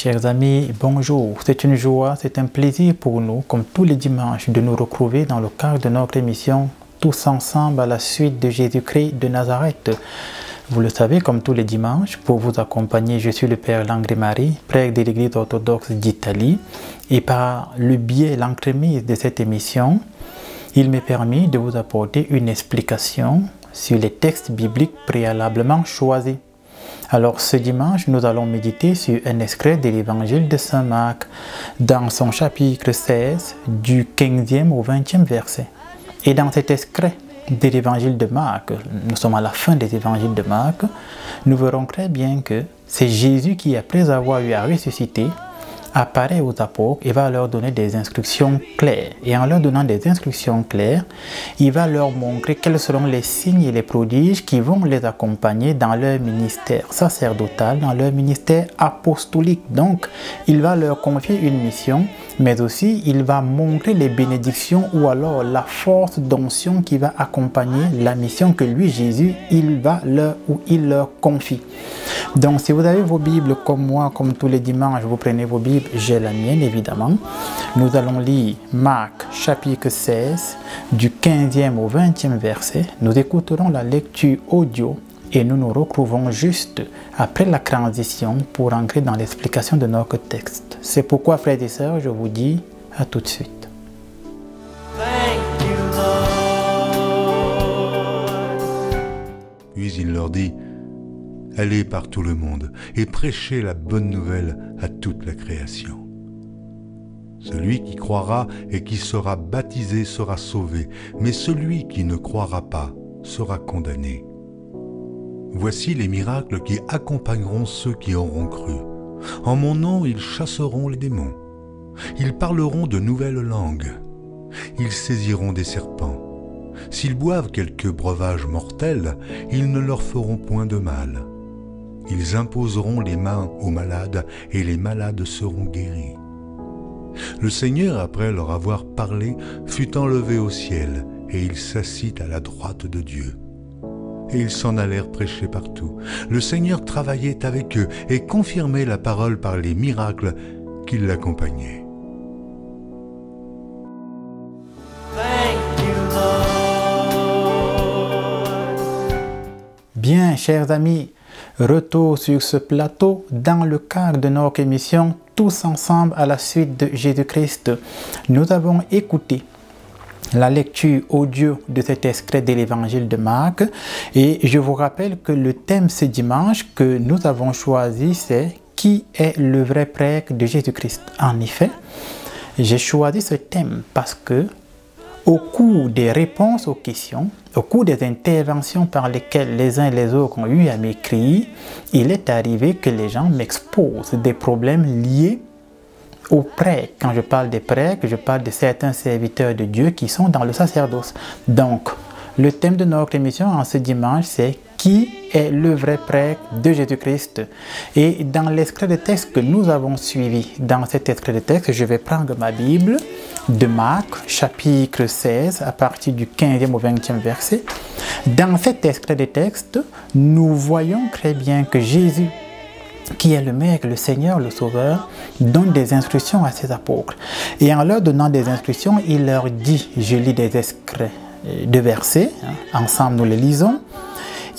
chers amis, bonjour. C'est une joie, c'est un plaisir pour nous, comme tous les dimanches, de nous retrouver dans le cadre de notre émission Tous ensemble à la suite de Jésus-Christ de Nazareth. Vous le savez, comme tous les dimanches, pour vous accompagner, je suis le Père Langry-Marie, prêtre de l'Église orthodoxe d'Italie. Et par le biais, l'entremise de cette émission, il m'est permis de vous apporter une explication sur les textes bibliques préalablement choisis. Alors ce dimanche, nous allons méditer sur un extrait de l'évangile de Saint Marc dans son chapitre 16 du 15e au 20e verset. Et dans cet extrait de l'évangile de Marc, nous sommes à la fin des évangiles de Marc, nous verrons très bien que c'est Jésus qui, après avoir eu à ressusciter, apparaît aux apôtres et va leur donner des instructions claires. Et en leur donnant des instructions claires, il va leur montrer quels seront les signes et les prodiges qui vont les accompagner dans leur ministère sacerdotal, dans leur ministère apostolique. Donc, il va leur confier une mission, mais aussi il va montrer les bénédictions ou alors la force d'onction qui va accompagner la mission que lui, Jésus, il leur confie. Donc, si vous avez vos Bibles comme moi, comme tous les dimanches, vous prenez vos Bibles, j'ai la mienne évidemment. Nous allons lire Marc chapitre 16 du 15e au 20e verset. Nous écouterons la lecture audio et nous nous retrouvons juste après la transition pour entrer dans l'explication de notre texte. C'est pourquoi, frères et sœurs, je vous dis à tout de suite. Puis il leur dit: allez par tout le monde et prêchez la bonne nouvelle à toute la création. Celui qui croira et qui sera baptisé sera sauvé, mais celui qui ne croira pas sera condamné. Voici les miracles qui accompagneront ceux qui auront cru. En mon nom, ils chasseront les démons. Ils parleront de nouvelles langues. Ils saisiront des serpents. S'ils boivent quelques breuvages mortels, ils ne leur feront point de mal. Ils imposeront les mains aux malades et les malades seront guéris. Le Seigneur, après leur avoir parlé, fut enlevé au ciel et il s'assit à la droite de Dieu. Et ils s'en allèrent prêcher partout. Le Seigneur travaillait avec eux et confirmait la parole par les miracles qui l'accompagnaient. Bien, chers amis, retour sur ce plateau dans le cadre de notre émission Tous ensemble à la suite de Jésus-Christ. Nous avons écouté la lecture audio de cet extrait de l'évangile de Marc et je vous rappelle que le thème ce dimanche que nous avons choisi, c'est « Qui est le vrai prêtre de Jésus-Christ ?» En effet, j'ai choisi ce thème parce que au cours des réponses aux questions, au cours des interventions par lesquelles les uns et les autres ont eu à m'écrire, il est arrivé que les gens m'exposent des problèmes liés aux prêtres. Quand je parle des prêtres, je parle de certains serviteurs de Dieu qui sont dans le sacerdoce. Donc, le thème de notre émission en ce dimanche, c'est « Qui est le vrai prêtre de Jésus-Christ ?» Et dans l'extrait de texte que nous avons suivi, dans cet extrait de texte, je vais prendre ma Bible de Marc, chapitre 16, à partir du 15e au 20e verset. Dans cet extrait de texte, nous voyons très bien que Jésus, qui est le Maître, le Seigneur, le Sauveur, donne des instructions à ses apôtres. Et en leur donnant des instructions, il leur dit, je lis des extraits de versets, ensemble nous les lisons,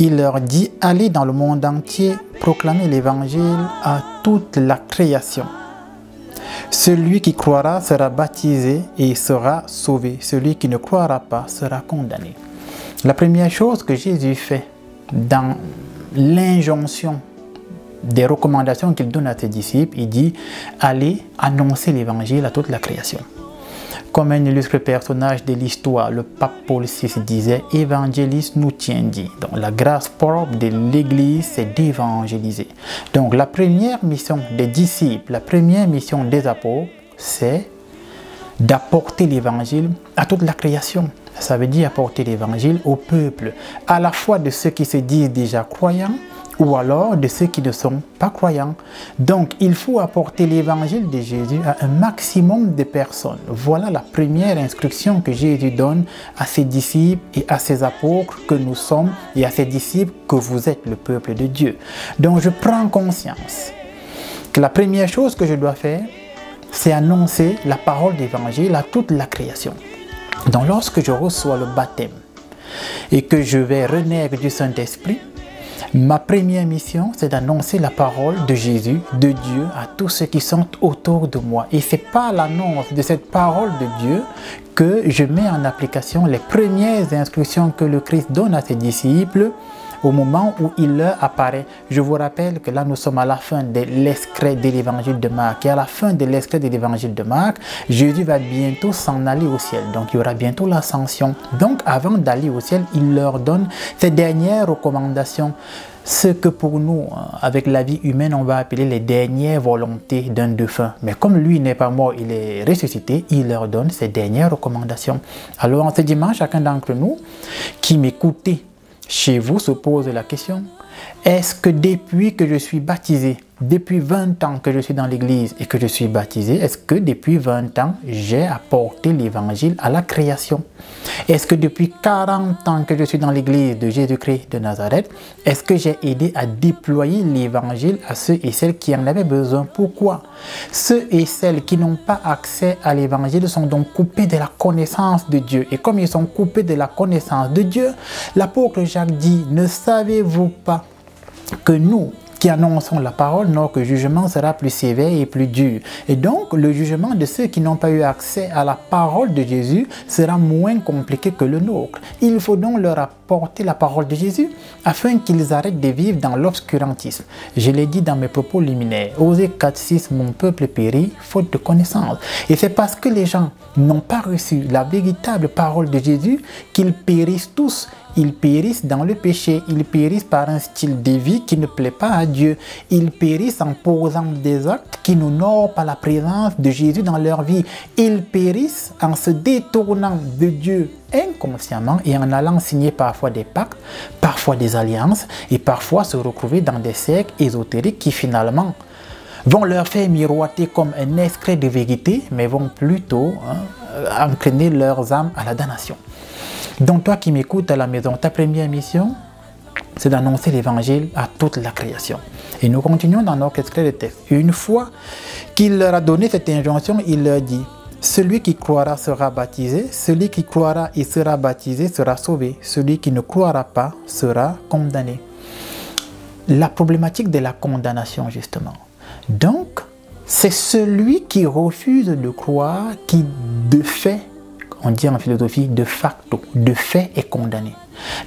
il leur dit, allez dans le monde entier, proclamer l'évangile à toute la création. Celui qui croira sera baptisé et sera sauvé. Celui qui ne croira pas sera condamné. La première chose que Jésus fait dans l'injonction des recommandations qu'il donne à ses disciples, il dit « Allez annoncer l'évangile à toute la création ». Comme un illustre personnage de l'histoire, le pape Paul VI disait « Evangelis nuntiandi ». Donc la grâce propre de l'Église, c'est d'évangéliser. Donc la première mission des disciples, la première mission des apôtres, c'est d'apporter l'évangile à toute la création. Ça veut dire apporter l'évangile au peuple, à la fois de ceux qui se disent déjà croyants, ou alors de ceux qui ne sont pas croyants. Donc, il faut apporter l'évangile de Jésus à un maximum de personnes. Voilà la première instruction que Jésus donne à ses disciples et à ses apôtres que nous sommes et à ses disciples que vous êtes le peuple de Dieu. Donc, je prends conscience que la première chose que je dois faire, c'est annoncer la parole d'évangile à toute la création. Donc lorsque je reçois le baptême et que je vais renaître du Saint-Esprit, ma première mission, c'est d'annoncer la parole de Jésus, de Dieu, à tous ceux qui sont autour de moi. Et c'est par l'annonce de cette parole de Dieu que je mets en application les premières instructions que le Christ donne à ses disciples au moment où il leur apparaît. Je vous rappelle que là, nous sommes à la fin de l'extrait de l'évangile de Marc. Et à la fin de l'extrait de l'évangile de Marc, Jésus va bientôt s'en aller au ciel. Donc, il y aura bientôt l'ascension. Donc, avant d'aller au ciel, il leur donne ces dernières recommandations. Ce que pour nous, avec la vie humaine, on va appeler les dernières volontés d'un défunt. Mais comme lui n'est pas mort, il est ressuscité, il leur donne ces dernières recommandations. Alors, en ce dimanche, chacun d'entre nous qui m'écoutez chez vous se pose la question, est-ce que depuis que je suis baptisé, depuis 20 ans que je suis dans l'église et que je suis baptisé, est-ce que depuis 20 ans, j'ai apporté l'évangile à la création? Est-ce que depuis 40 ans que je suis dans l'église de Jésus-Christ de Nazareth, est-ce que j'ai aidé à déployer l'évangile à ceux et celles qui en avaient besoin? Pourquoi? Ceux et celles qui n'ont pas accès à l'évangile sont donc coupés de la connaissance de Dieu. Et comme ils sont coupés de la connaissance de Dieu, l'apôtre Jacques dit, ne savez-vous pas que nous, qui annonçons la parole, notre jugement sera plus sévère et plus dur. Et donc, le jugement de ceux qui n'ont pas eu accès à la parole de Jésus sera moins compliqué que le nôtre. Il faut donc leur apporter la parole de Jésus afin qu'ils arrêtent de vivre dans l'obscurantisme. Je l'ai dit dans mes propos liminaires, Osée 4:6, mon peuple périt faute de connaissance. Et c'est parce que les gens n'ont pas reçu la véritable parole de Jésus qu'ils périssent tous. Ils périssent dans le péché, ils périssent par un style de vie qui ne plaît pas à Dieu. Ils périssent en posant des actes qui n'honorent pas la présence de Jésus dans leur vie. Ils périssent en se détournant de Dieu inconsciemment et en allant signer parfois des pactes, parfois des alliances et parfois se retrouver dans des cercles ésotériques qui finalement vont leur faire miroiter comme un extrait de vérité, mais vont plutôt entraîner leurs âmes à la damnation. Donc toi qui m'écoutes à la maison, ta première mission, c'est d'annoncer l'évangile à toute la création. Et nous continuons dans notre extrait de texte. Une fois qu'il leur a donné cette injonction, il leur dit, celui qui croira sera baptisé, celui qui croira et sera baptisé sera sauvé, celui qui ne croira pas sera condamné. La problématique de la condamnation, justement. Donc, c'est celui qui refuse de croire qui, de fait, on dit en philosophie, de facto, de fait est condamné.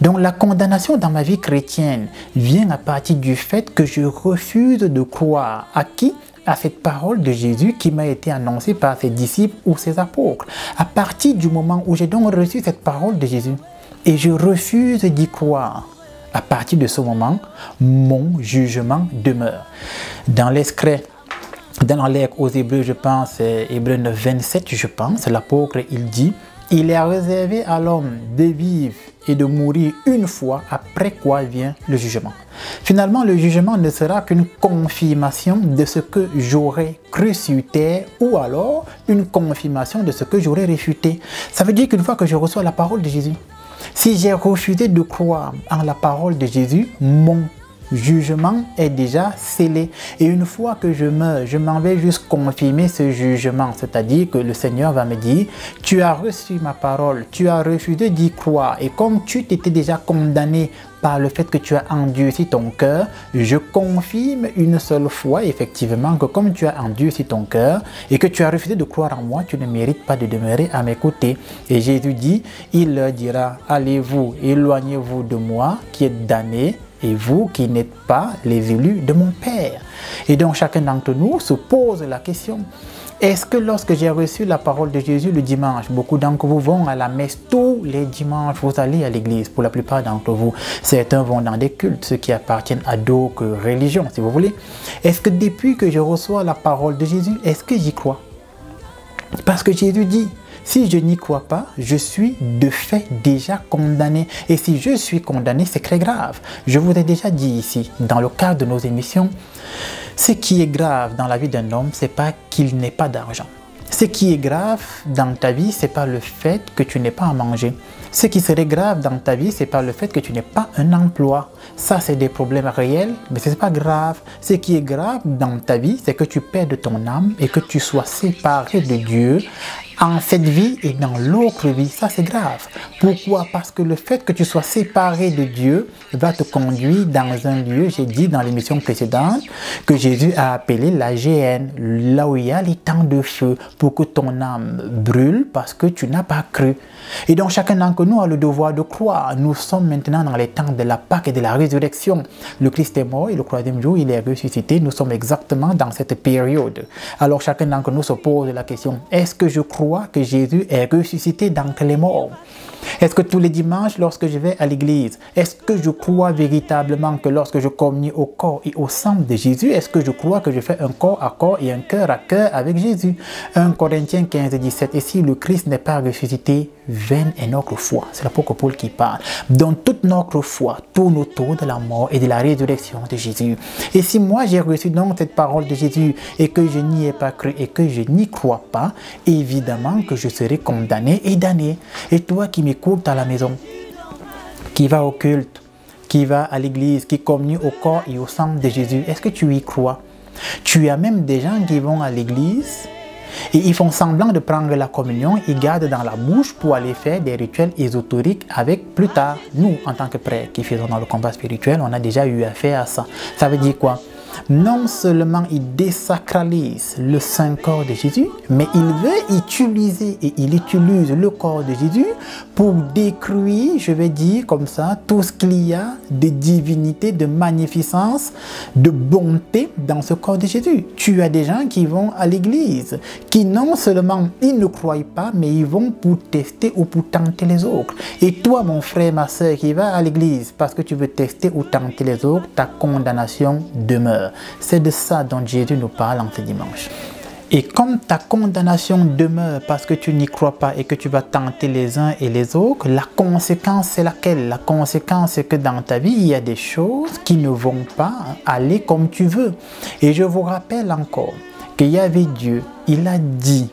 Donc la condamnation dans ma vie chrétienne vient à partir du fait que je refuse de croire à qui? À cette parole de Jésus qui m'a été annoncée par ses disciples ou ses apôtres. À partir du moment où j'ai donc reçu cette parole de Jésus et je refuse d'y croire, à partir de ce moment, mon jugement demeure. Dans l'extrait, dans l'Lettre aux Hébreux, je pense, Hébreux 9, 27, je pense, l'apôtre, il dit, il est réservé à l'homme de vivre et de mourir une fois, après quoi vient le jugement. Finalement, le jugement ne sera qu'une confirmation de ce que j'aurais cru sur terre ou alors une confirmation de ce que j'aurais réfuté. Ça veut dire qu'une fois que je reçois la parole de Jésus, si j'ai refusé de croire en la parole de Jésus, mon jugement est déjà scellé. Et une fois que je meurs, je m'en vais juste confirmer ce jugement. C'est-à-dire que le Seigneur va me dire, tu as reçu ma parole, tu as refusé d'y croire. Et comme tu t'étais déjà condamné par le fait que tu as endurci ton cœur, je confirme une seule fois, effectivement, que comme tu as endurci ton cœur et que tu as refusé de croire en moi, tu ne mérites pas de demeurer à mes côtés. Et Jésus dit, il leur dira, allez-vous, éloignez-vous de moi qui êtes damnés, et vous qui n'êtes pas les élus de mon Père. Et donc chacun d'entre nous se pose la question, est-ce que lorsque j'ai reçu la parole de Jésus le dimanche, beaucoup d'entre vous vont à la messe tous les dimanches, vous allez à l'église, pour la plupart d'entre vous, certains vont dans des cultes, ceux qui appartiennent à d'autres religions, si vous voulez. Est-ce que depuis que je reçois la parole de Jésus, est-ce que j'y crois? Parce que Jésus dit, si je n'y crois pas, je suis de fait déjà condamné. Et si je suis condamné, c'est très grave. Je vous ai déjà dit ici, dans le cadre de nos émissions, ce qui est grave dans la vie d'un homme, c'est pas qu'il n'ait pas d'argent. Ce qui est grave dans ta vie, c'est pas le fait que tu n'aies pas à manger. Ce qui serait grave dans ta vie, c'est pas le fait que tu n'aies pas un emploi. Ça, c'est des problèmes réels, mais ce n'est pas grave. Ce qui est grave dans ta vie, c'est que tu perdes ton âme et que tu sois séparé de Dieu en cette vie et dans l'autre vie. Ça, c'est grave. Pourquoi? Parce que le fait que tu sois séparé de Dieu va te conduire dans un lieu, j'ai dit dans l'émission précédente, que Jésus a appelé la géhenne, là où il y a les temps de feu, pour que ton âme brûle parce que tu n'as pas cru. Et donc, chacun d'entre nous a le devoir de croire. Nous sommes maintenant dans les temps de la Pâque et de la résurrection. Le Christ est mort et le troisième jour, il est ressuscité. Nous sommes exactement dans cette période. Alors, chacun d'entre nous se pose la question, est-ce que je crois que Jésus est ressuscité d'entre les morts? Est-ce que tous les dimanches, lorsque je vais à l'église, est-ce que je crois véritablement que lorsque je communie au corps et au sang de Jésus, est-ce que je crois que je fais un corps à corps et un cœur à cœur avec Jésus? 1 Corinthiens 15, 17. Et si le Christ n'est pas ressuscité, vaine est notre foi. C'est l'apôtre Paul qui parle. Donc toute notre foi tourne autour de la mort et de la résurrection de Jésus. Et si moi j'ai reçu donc cette parole de Jésus et que je n'y ai pas cru et que je n'y crois pas, évidemment que je serai condamné et damné. Et toi qui m'écoutes à la maison, qui va au culte, qui va à l'église, qui communie au corps et au sang de Jésus, est-ce que tu y crois? Tu as même des gens qui vont à l'église et ils font semblant de prendre la communion, ils gardent dans la bouche pour aller faire des rituels ésotériques avec plus tard. Nous, en tant que prêtres qui faisons dans le combat spirituel, on a déjà eu affaire à ça. Ça veut dire quoi? Non seulement il désacralise le saint corps de Jésus, mais il veut utiliser et il utilise le corps de Jésus pour détruire, je vais dire comme ça, tout ce qu'il y a de divinité, de magnificence, de bonté dans ce corps de Jésus. Tu as des gens qui vont à l'église, qui non seulement ils ne croient pas, mais ils vont pour tester ou pour tenter les autres. Et toi, mon frère, ma soeur, qui va à l'église parce que tu veux tester ou tenter les autres, ta condamnation demeure. C'est de ça dont Jésus nous parle en ce dimanche. Et comme ta condamnation demeure parce que tu n'y crois pas et que tu vas tenter les uns et les autres, la conséquence c'est laquelle? La conséquence c'est que dans ta vie, il y a des choses qui ne vont pas aller comme tu veux. Et je vous rappelle encore qu'il y avait Dieu, il a dit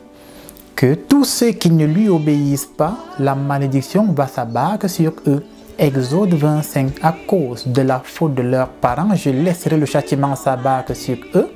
que tous ceux qui ne lui obéissent pas, la malédiction va s'abattre sur eux. Exode 25, à cause de la faute de leurs parents, je laisserai le châtiment s'abattre sur eux,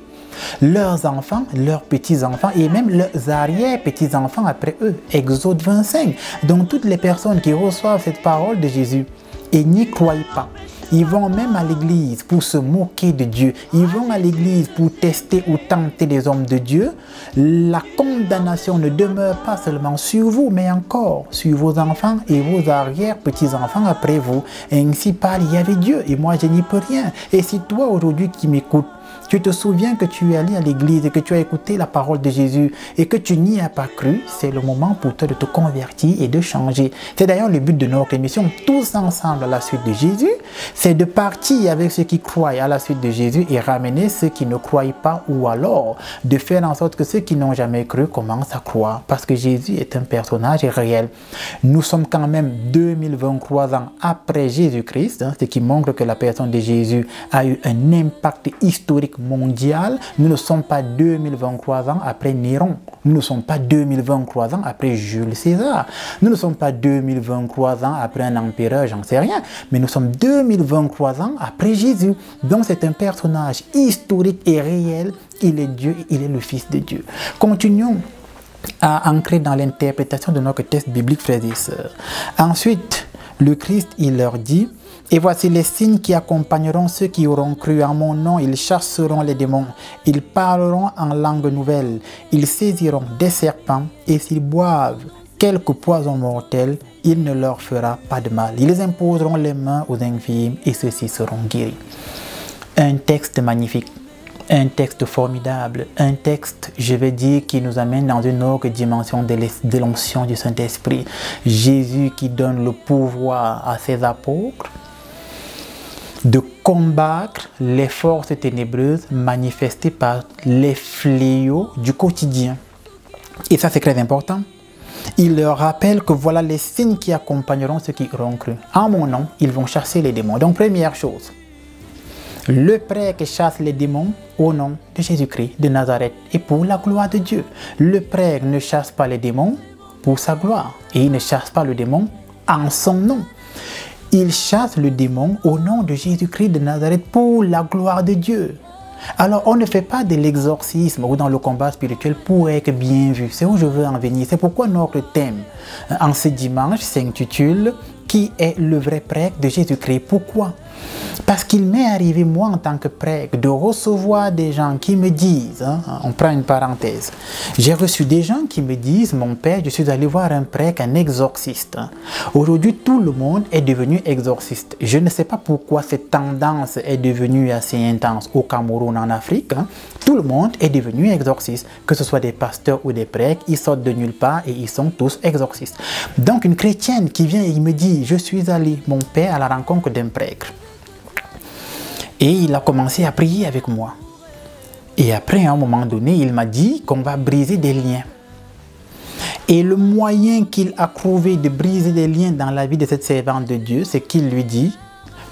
leurs enfants, leurs petits-enfants et même leurs arrière-petits-enfants après eux. Exode 25. Donc toutes les personnes qui reçoivent cette parole de Jésus et n'y croient pas, ils vont même à l'église pour se moquer de Dieu. Ils vont à l'église pour tester ou tenter les hommes de Dieu. La condamnation ne demeure pas seulement sur vous, mais encore sur vos enfants et vos arrière-petits-enfants après vous. Et ainsi parle Yahvé Dieu. Et moi, je n'y peux rien. Et si toi, aujourd'hui, qui m'écoutes, tu te souviens que tu es allé à l'église et que tu as écouté la parole de Jésus et que tu n'y as pas cru, c'est le moment pour toi de te convertir et de changer. C'est d'ailleurs le but de notre émission, tous ensemble à la suite de Jésus, c'est de partir avec ceux qui croient à la suite de Jésus et ramener ceux qui ne croient pas, ou alors de faire en sorte que ceux qui n'ont jamais cru commencent à croire, parce que Jésus est un personnage réel. Nous sommes quand même 2023 ans après Jésus-Christ, ce qui montre que la personne de Jésus a eu un impact historique mondial. Nous ne sommes pas 2023 ans après Néron. Nous ne sommes pas 2023 ans après Jules César. Nous ne sommes pas 2023 ans après un empereur, j'en sais rien. Mais nous sommes 2023 ans après Jésus. Donc c'est un personnage historique et réel. Il est Dieu et il est le Fils de Dieu. Continuons à ancrer dans l'interprétation de notre texte biblique, frères et sœurs. Ensuite, le Christ, il leur dit: et voici les signes qui accompagneront ceux qui auront cru en mon nom. Ils chasseront les démons, ils parleront en langue nouvelle, ils saisiront des serpents, et s'ils boivent quelque poison mortel, il ne leur fera pas de mal. Ils imposeront les mains aux infirmes et ceux-ci seront guéris. Un texte magnifique, un texte formidable, un texte, je vais dire, qui nous amène dans une autre dimension de l'onction du Saint-Esprit. Jésus qui donne le pouvoir à ses apôtres de combattre les forces ténébreuses manifestées par les fléaux du quotidien. Et ça, c'est très important. Il leur rappelle que voilà les signes qui accompagneront ceux qui auront cru. En mon nom, ils vont chasser les démons. Donc, première chose, le prêtre chasse les démons au nom de Jésus-Christ de Nazareth et pour la gloire de Dieu. Le prêtre ne chasse pas les démons pour sa gloire et il ne chasse pas le démon en son nom. il chasse le démon au nom de Jésus-Christ de Nazareth pour la gloire de Dieu. Alors, on ne fait pas de l'exorcisme ou dans le combat spirituel pour être bien vu. C'est où je veux en venir. C'est pourquoi notre thème en ce dimanche s'intitule « Qui est le vrai prêtre de Jésus-Christ ?» Pourquoi? Parce qu'il m'est arrivé, moi, en tant que prêtre, de recevoir des gens qui me disent, on prend une parenthèse, j'ai reçu des gens qui me disent, mon père, je suis allé voir un prêtre, un exorciste. Aujourd'hui, tout le monde est devenu exorciste. Je ne sais pas pourquoi cette tendance est devenue assez intense au Cameroun, en Afrique. Tout le monde est devenu exorciste, que ce soit des pasteurs ou des prêtres, ils sortent de nulle part et ils sont tous exorcistes. Donc, une chrétienne qui vient et il me dit, je suis allé, mon père, à la rencontre d'un prêtre. Et il a commencé à prier avec moi. Et après, à un moment donné, il m'a dit qu'on va briser des liens. Et le moyen qu'il a trouvé de briser des liens dans la vie de cette servante de Dieu, c'est qu'il lui dit,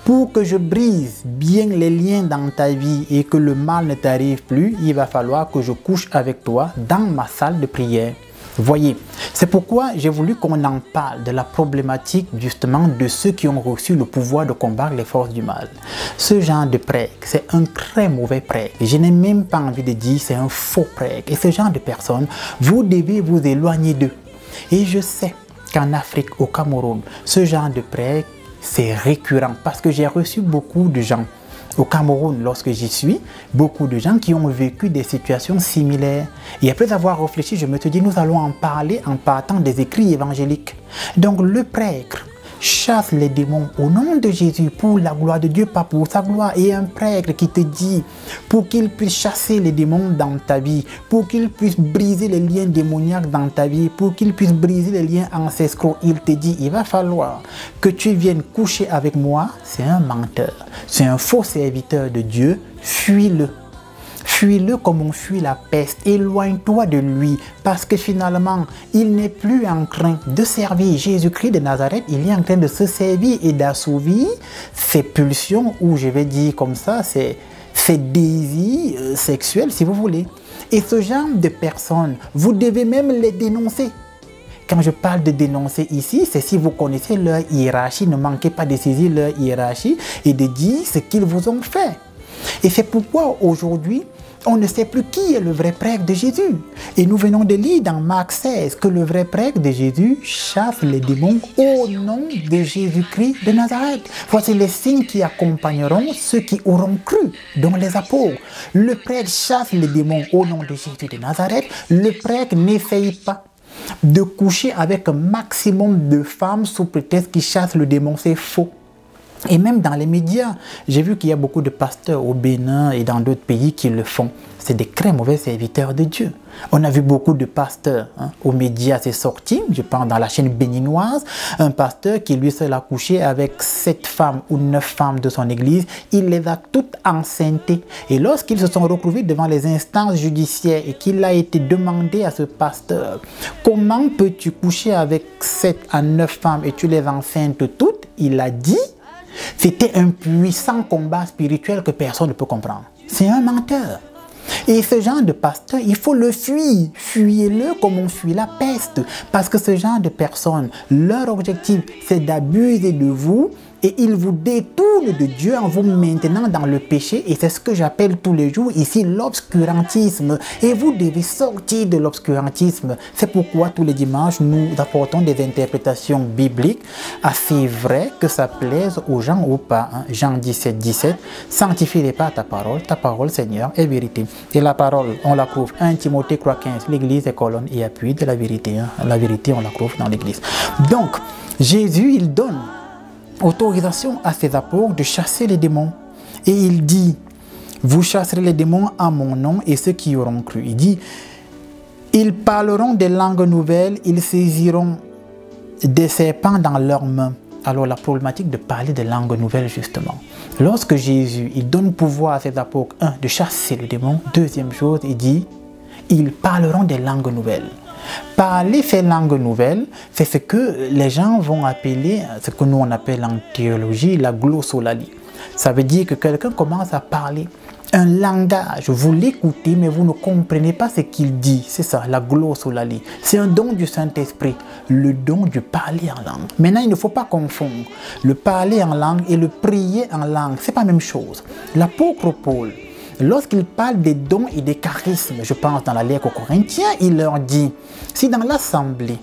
pour que je brise bien les liens dans ta vie et que le mal ne t'arrive plus, il va falloir que je couche avec toi dans ma salle de prière. Voyez, c'est pourquoi j'ai voulu qu'on en parle de la problématique justement de ceux qui ont reçu le pouvoir de combattre les forces du mal. Ce genre de prêtre, c'est un très mauvais prêtre. Je n'ai même pas envie de dire c'est un faux prêtre. Et ce genre de personnes, vous devez vous éloigner d'eux. Et je sais qu'en Afrique, au Cameroun, ce genre de prêtre, c'est récurrent parce que j'ai reçu beaucoup de gens. Au Cameroun, lorsque j'y suis, beaucoup de gens qui ont vécu des situations similaires. Et après avoir réfléchi, je me suis dit, nous allons en parler en partant des écrits évangéliques. Donc le prêtre chasse les démons au nom de Jésus pour la gloire de Dieu, pas pour sa gloire. Et un prêtre qui te dit, pour qu'il puisse chasser les démons dans ta vie, pour qu'il puisse briser les liens démoniaques dans ta vie, pour qu'il puisse briser les liens ancestraux, il te dit, il va falloir que tu viennes coucher avec moi. C'est un menteur, c'est un faux serviteur de Dieu, fuis-le. Fuis-le comme on fuit la peste, éloigne-toi de lui, parce que finalement, il n'est plus en train de servir Jésus-Christ de Nazareth, il est en train de se servir et d'assouvir ses pulsions, ou je vais dire comme ça, ses désirs sexuels, si vous voulez. Et ce genre de personnes, vous devez même les dénoncer. Quand je parle de dénoncer ici, c'est si vous connaissez leur hiérarchie, ne manquez pas de saisir leur hiérarchie et de dire ce qu'ils vous ont fait. Et c'est pourquoi aujourd'hui, on ne sait plus qui est le vrai prêtre de Jésus. Et nous venons de lire dans Marc 16 que le vrai prêtre de Jésus chasse les démons au nom de Jésus-Christ de Nazareth. Voici les signes qui accompagneront ceux qui auront cru, dont les apôtres. Le prêtre chasse les démons au nom de Jésus de Nazareth. Le prêtre n'essaye pas de coucher avec un maximum de femmes sous prétexte qu'il chasse le démon. C'est faux. Et même dans les médias, j'ai vu qu'il y a beaucoup de pasteurs au Bénin et dans d'autres pays qui le font. C'est des très mauvais serviteurs de Dieu. On a vu beaucoup de pasteurs aux médias, c'est sorti, je pense dans la chaîne béninoise, un pasteur qui lui seul a couché avec 7 femmes ou 9 femmes de son église, il les a toutes enceintées. Et lorsqu'ils se sont retrouvés devant les instances judiciaires et qu'il a été demandé à ce pasteur, comment peux-tu coucher avec 7 à 9 femmes et tu les enceintes toutes, il a dit, c'était un puissant combat spirituel que personne ne peut comprendre. C'est un menteur. Et ce genre de pasteur, il faut le fuir. Fuyez-le comme on fuit la peste. Parce que ce genre de personnes, leur objectif, c'est d'abuser de vous et ils vous détournent de Dieu en vous maintenant dans le péché. Et c'est ce que j'appelle tous les jours ici l'obscurantisme. Et vous devez sortir de l'obscurantisme. C'est pourquoi tous les dimanches, nous apportons des interprétations bibliques assez vraies, que ça plaise aux gens ou pas. Jean 17, 17, sanctifie-les par ta parole Seigneur est vérité. Et la parole, on la trouve 1 Timothée 3,15, l'église est colonne et appui de la vérité. La vérité, on la trouve dans l'église. Donc, Jésus, il donne autorisation à ses apôtres de chasser les démons. Et il dit, vous chasserez les démons en mon nom et ceux qui auront cru. Il dit, ils parleront des langues nouvelles, ils saisiront des serpents dans leurs mains. Alors la problématique de parler de langues nouvelles justement. Lorsque Jésus, il donne pouvoir à ses apôtres, de chasser les démons. Deuxième chose, il dit, ils parleront des langues nouvelles. Parler ces langues nouvelles, c'est ce que les gens vont appeler, ce que nous on appelle en théologie la glossolalie. Ça veut dire que quelqu'un commence à parler un langage, vous l'écoutez, mais vous ne comprenez pas ce qu'il dit. C'est ça, la glossolalie. C'est un don du Saint-Esprit, le don du parler en langue. Maintenant, il ne faut pas confondre le parler en langue et le prier en langue. C'est pas la même chose. L'apôtre Paul, lorsqu'il parle des dons et des charismes, je pense dans la lettre aux Corinthiens, il leur dit, si dans l'assemblée,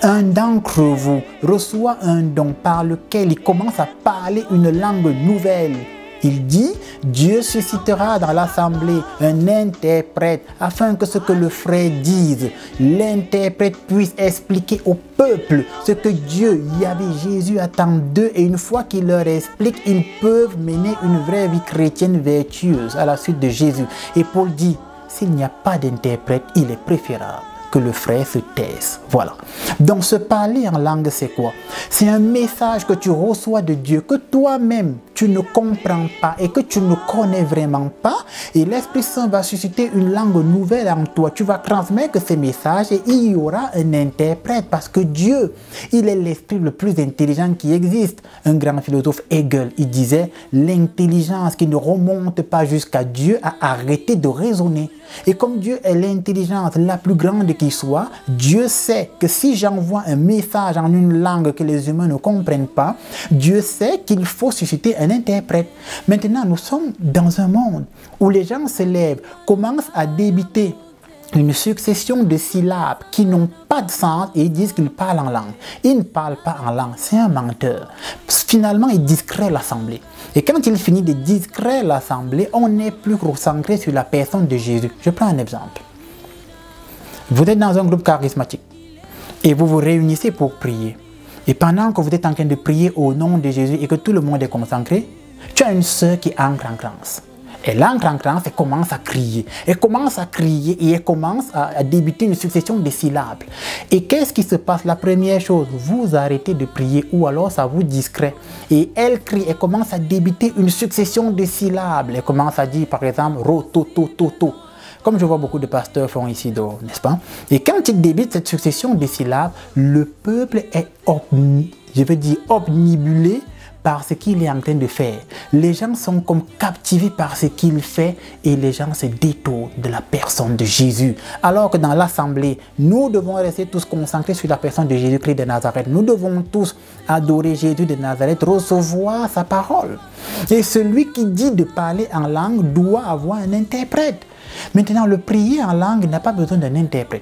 un d'entre vous reçoit un don par lequel il commence à parler une langue nouvelle, il dit, Dieu suscitera dans l'assemblée un interprète afin que ce que le frère dise, l'interprète puisse expliquer au peuple ce que Dieu, Yahvé, Jésus attend d'eux, et une fois qu'il leur explique, ils peuvent mener une vraie vie chrétienne vertueuse à la suite de Jésus. Et Paul dit, s'il n'y a pas d'interprète, il est préférable que le frère se taise. Voilà. Donc se parler en langue, c'est quoi? C'est un message que tu reçois de Dieu, que toi-même tu ne comprends pas et que tu ne connais vraiment pas, et l'Esprit Saint va susciter une langue nouvelle en toi. Tu vas transmettre ces messages et il y aura un interprète, parce que Dieu, il est l'esprit le plus intelligent qui existe. Un grand philosophe, Hegel, il disait, l'intelligence qui ne remonte pas jusqu'à Dieu a arrêté de raisonner. Et comme Dieu est l'intelligence la plus grande qui soit, Dieu sait que si j'envoie un message en une langue que les humains ne comprennent pas, Dieu sait qu'il faut susciter un interprète. Maintenant, nous sommes dans un monde où les gens se lèvent, commencent à débiter une succession de syllabes qui n'ont pas de sens et ils disent qu'ils parlent en langue. Il ne parle pas en langue, c'est un menteur. Finalement, il discrète l'assemblée. Et quand il finit de discrète l'assemblée, on n'est plus concentré sur la personne de Jésus. Je prends un exemple. Vous êtes dans un groupe charismatique et vous vous réunissez pour prier. Et pendant que vous êtes en train de prier au nom de Jésus et que tout le monde est concentré, tu as une sœur qui entre en transe. Elle entre en transe et commence à crier. Elle commence à crier et elle commence à débiter une succession de syllabes. Et qu'est-ce qui se passe? La première chose, vous arrêtez de prier ou alors ça vous distrait. Et elle crie, elle commence à débiter une succession de syllabes. Elle commence à dire par exemple ro-to-to-to-to. Comme je vois beaucoup de pasteurs font ici dehors, n'est-ce pas? Et quand ils débitent cette succession de syllabes, le peuple est obnubilé par ce qu'il est en train de faire. Les gens sont comme captivés par ce qu'il fait et les gens se détournent de la personne de Jésus. Alors que dans l'assemblée, nous devons rester tous concentrés sur la personne de Jésus-Christ de Nazareth. Nous devons tous adorer Jésus de Nazareth, recevoir sa parole. Et celui qui dit de parler en langue doit avoir un interprète. Maintenant, le prier en langue n'a pas besoin d'un interprète.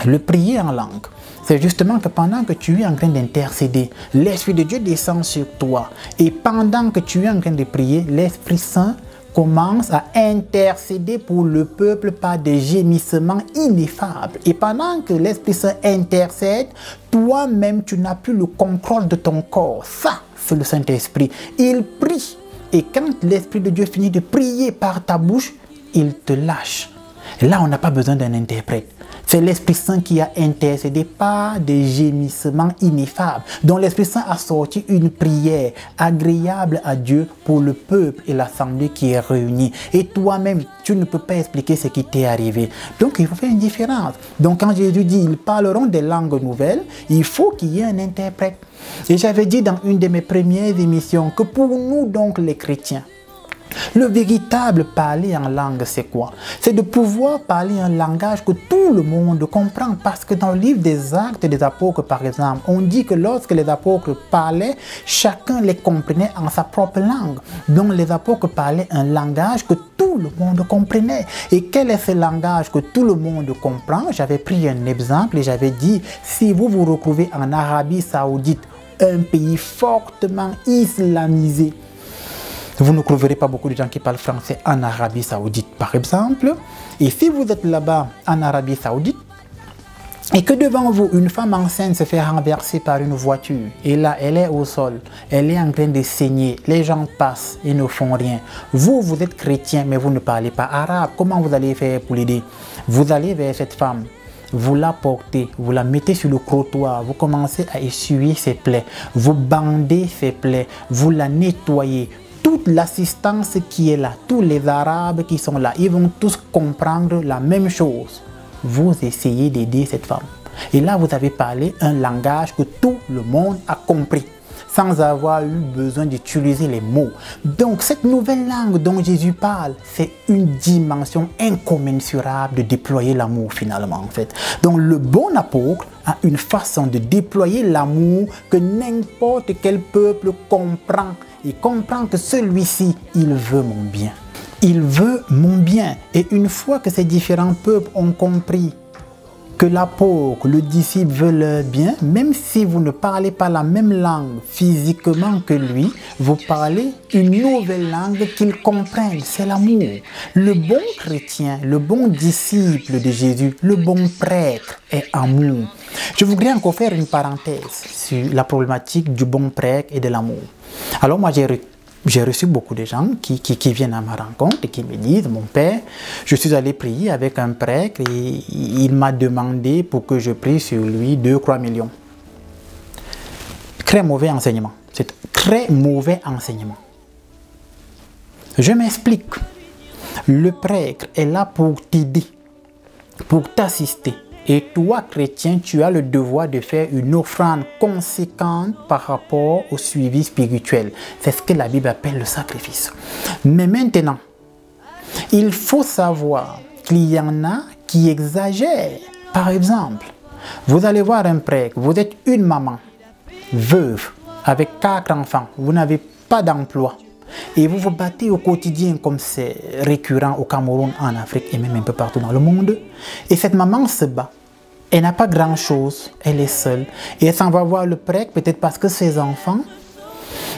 Le prier en langue, c'est justement que pendant que tu es en train d'intercéder, l'Esprit de Dieu descend sur toi. Et pendant que tu es en train de prier, l'Esprit Saint commence à intercéder pour le peuple par des gémissements ineffables. Et pendant que l'Esprit Saint intercède, toi-même, tu n'as plus le contrôle de ton corps. Ça, c'est le Saint-Esprit. Il prie. Et quand l'Esprit de Dieu finit de prier par ta bouche, il te lâche. Et là, on n'a pas besoin d'un interprète. C'est l'Esprit Saint qui a intercédé par des gémissements ineffables, dont l'Esprit Saint a sorti une prière agréable à Dieu pour le peuple et l'assemblée qui est réunie. Et toi-même, tu ne peux pas expliquer ce qui t'est arrivé. Donc, il faut faire une différence. Donc, quand Jésus dit, ils parleront des langues nouvelles, il faut qu'il y ait un interprète. Et j'avais dit dans une de mes premières émissions que pour nous, donc, les chrétiens, le véritable parler en langue, c'est quoi? C'est de pouvoir parler un langage que tout le monde comprend. Parce que dans le livre des Actes des Apôtres, par exemple, on dit que lorsque les apôtres parlaient, chacun les comprenait en sa propre langue. Donc les apôtres parlaient un langage que tout le monde comprenait. Et quel est ce langage que tout le monde comprend? J'avais pris un exemple et j'avais dit, si vous vous retrouvez en Arabie Saoudite, un pays fortement islamisé, vous ne trouverez pas beaucoup de gens qui parlent français en Arabie Saoudite, par exemple. Et si vous êtes là-bas en Arabie Saoudite, et que devant vous, une femme enceinte se fait renverser par une voiture, et là, elle est au sol, elle est en train de saigner, les gens passent et ne font rien. Vous, vous êtes chrétien, mais vous ne parlez pas arabe. Comment vous allez faire pour l'aider? Vous allez vers cette femme, vous la portez, vous la mettez sur le trottoir, vous commencez à essuyer ses plaies, vous bandez ses plaies, vous la nettoyez. Toute l'assistance qui est là, tous les Arabes qui sont là, ils vont tous comprendre la même chose. Vous essayez d'aider cette femme. Et là, vous avez parlé un langage que tout le monde a compris. sans avoir eu besoin d'utiliser les mots. Donc cette nouvelle langue dont Jésus parle, c'est une dimension incommensurable de déployer l'amour finalement en fait. Donc le bon apôtre a une façon de déployer l'amour que n'importe quel peuple comprend. Il comprend que celui-ci, il veut mon bien. Il veut mon bien. Et une fois que ces différents peuples ont compris que l'apôtre, le disciple veut leur bien, même si vous ne parlez pas la même langue physiquement que lui, vous parlez une nouvelle langue qu'ils comprennent, c'est l'amour. Le bon chrétien, le bon disciple de Jésus, le bon prêtre est amour. Je voudrais encore faire une parenthèse sur la problématique du bon prêtre et de l'amour. Alors moi j'ai reçu beaucoup de gens qui viennent à ma rencontre et qui me disent, mon père, je suis allé prier avec un prêtre et il m'a demandé pour que je prie sur lui 2-3 millions. Très mauvais enseignement. C'est très mauvais enseignement. Je m'explique. Le prêtre est là pour t'aider, pour t'assister. Et toi, chrétien, tu as le devoir de faire une offrande conséquente par rapport au suivi spirituel. C'est ce que la Bible appelle le sacrifice. Mais maintenant, il faut savoir qu'il y en a qui exagèrent. Par exemple, vous allez voir un prêtre, vous êtes une maman, veuve, avec 4 enfants, vous n'avez pas d'emploi. Et vous vous battez au quotidien comme c'est récurrent au Cameroun, en Afrique et même un peu partout dans le monde. Et cette maman se bat. Elle n'a pas grand-chose, elle est seule. Et elle s'en va voir le prêtre peut-être parce que ses enfants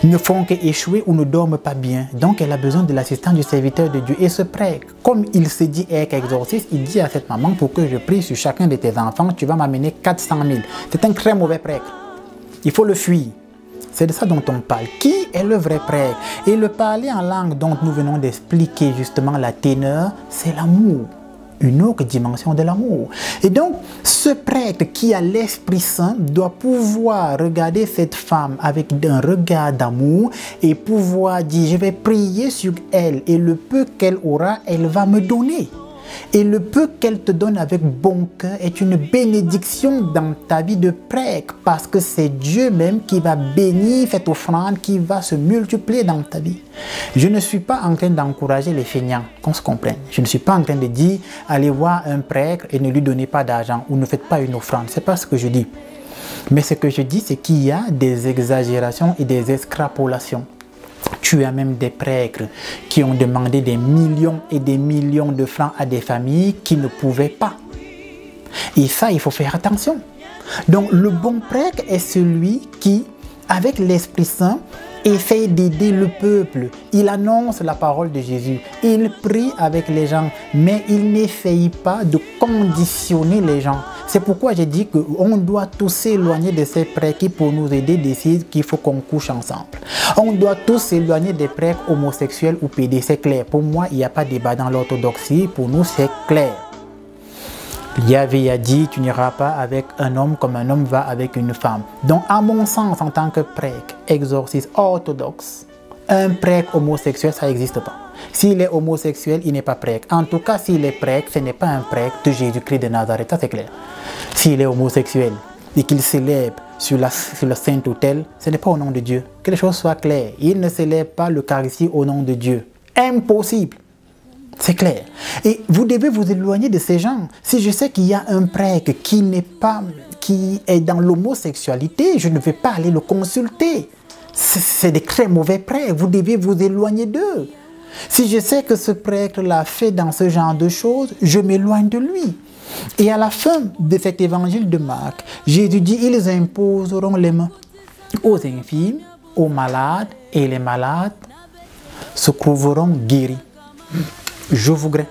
ne font qu'échouer ou ne dorment pas bien. Donc elle a besoin de l'assistance du serviteur de Dieu. Et ce prêtre, comme il se dit être exorciste, il dit à cette maman, pour que je prie sur chacun de tes enfants, tu vas m'amener 400 000. C'est un très mauvais prêtre. Il faut le fuir. C'est de ça dont on parle. Qui est le vrai prêtre? Et le parler en langue dont nous venons d'expliquer justement la teneur, c'est l'amour. Une autre dimension de l'amour. Et donc, ce prêtre qui a l'Esprit Saint doit pouvoir regarder cette femme avec un regard d'amour et pouvoir dire, je vais prier sur elle et le peu qu'elle aura, elle va me donner. Et le peu qu'elle te donne avec bon cœur est une bénédiction dans ta vie de prêtre parce que c'est Dieu même qui va bénir cette offrande qui va se multiplier dans ta vie. Je ne suis pas en train d'encourager les feignants, qu'on se comprenne. Je ne suis pas en train de dire allez voir un prêtre et ne lui donnez pas d'argent ou ne faites pas une offrande. Ce n'est pas ce que je dis. Mais ce que je dis, c'est qu'il y a des exagérations et des extrapolations. Tu as même des prêtres qui ont demandé des millions et des millions de francs à des familles qui ne pouvaient pas. Et ça, il faut faire attention. Donc, le bon prêtre est celui qui, avec l'Esprit Saint, essaie d'aider le peuple. Il annonce la parole de Jésus. Il prie avec les gens, mais il n'essaye pas de conditionner les gens. C'est pourquoi j'ai dit qu'on doit tous s'éloigner de ces prêtres qui, pour nous aider, décident qu'il faut qu'on couche ensemble. On doit tous s'éloigner des prêtres homosexuels ou pédés. C'est clair. Pour moi, il n'y a pas de débat dans l'orthodoxie. Pour nous, c'est clair. Yahvé a dit, tu n'iras pas avec un homme comme un homme va avec une femme. Donc, à mon sens, en tant que prêtre, exorciste, orthodoxe, un prêtre homosexuel, ça n'existe pas. S'il est homosexuel, il n'est pas prêtre. En tout cas, s'il est prêtre, ce n'est pas un prêtre de Jésus-Christ de Nazareth, ça c'est clair. S'il est homosexuel et qu'il célèbre sur le Saint-Autel, ce n'est pas au nom de Dieu. Que les choses soient claires. Il ne célèbre pas l'Eucharistie au nom de Dieu. Impossible. C'est clair. Et vous devez vous éloigner de ces gens. Si je sais qu'il y a un prêtre qui est dans l'homosexualité, je ne vais pas aller le consulter. C'est des très mauvais prêtres. Vous devez vous éloigner d'eux. Si je sais que ce prêtre-là fait dans ce genre de choses, je m'éloigne de lui. Et à la fin de cet évangile de Marc, Jésus dit, ils imposeront les mains aux infirmes, aux malades, et les malades se trouveront guéris. Je voudrais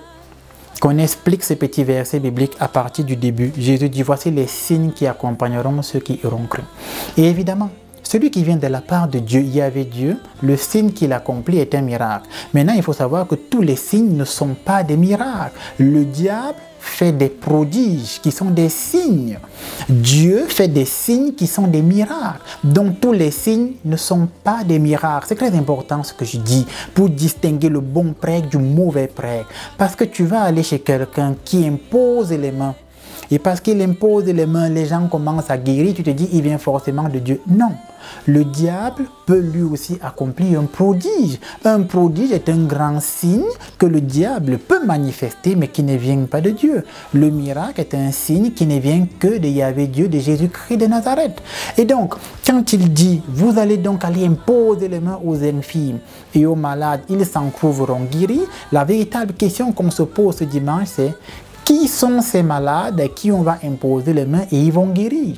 qu'on explique ces petits versets bibliques à partir du début. Jésus dit, voici les signes qui accompagneront ceux qui auront cru. Et évidemment, celui qui vient de la part de Dieu, Yahvé Dieu, le signe qu'il accomplit est un miracle. Maintenant, il faut savoir que tous les signes ne sont pas des miracles. Le diable fait des prodiges qui sont des signes. Dieu fait des signes qui sont des miracles. Donc tous les signes ne sont pas des miracles. C'est très important ce que je dis pour distinguer le bon prêtre du mauvais prêtre. Parce que tu vas aller chez quelqu'un qui impose les mains et parce qu'il impose les mains, les gens commencent à guérir, tu te dis il vient forcément de Dieu. Non, le diable peut lui aussi accomplir un prodige. Un prodige est un grand signe que le diable peut manifester mais qui ne vient pas de Dieu. Le miracle est un signe qui ne vient que de Yahvé Dieu, de Jésus-Christ de Nazareth. Et donc, quand il dit, vous allez donc aller imposer les mains aux infirmes et aux malades, ils s'en trouveront guéris, la véritable question qu'on se pose ce dimanche, c'est qui sont ces malades à qui on va imposer les mains et ils vont guérir?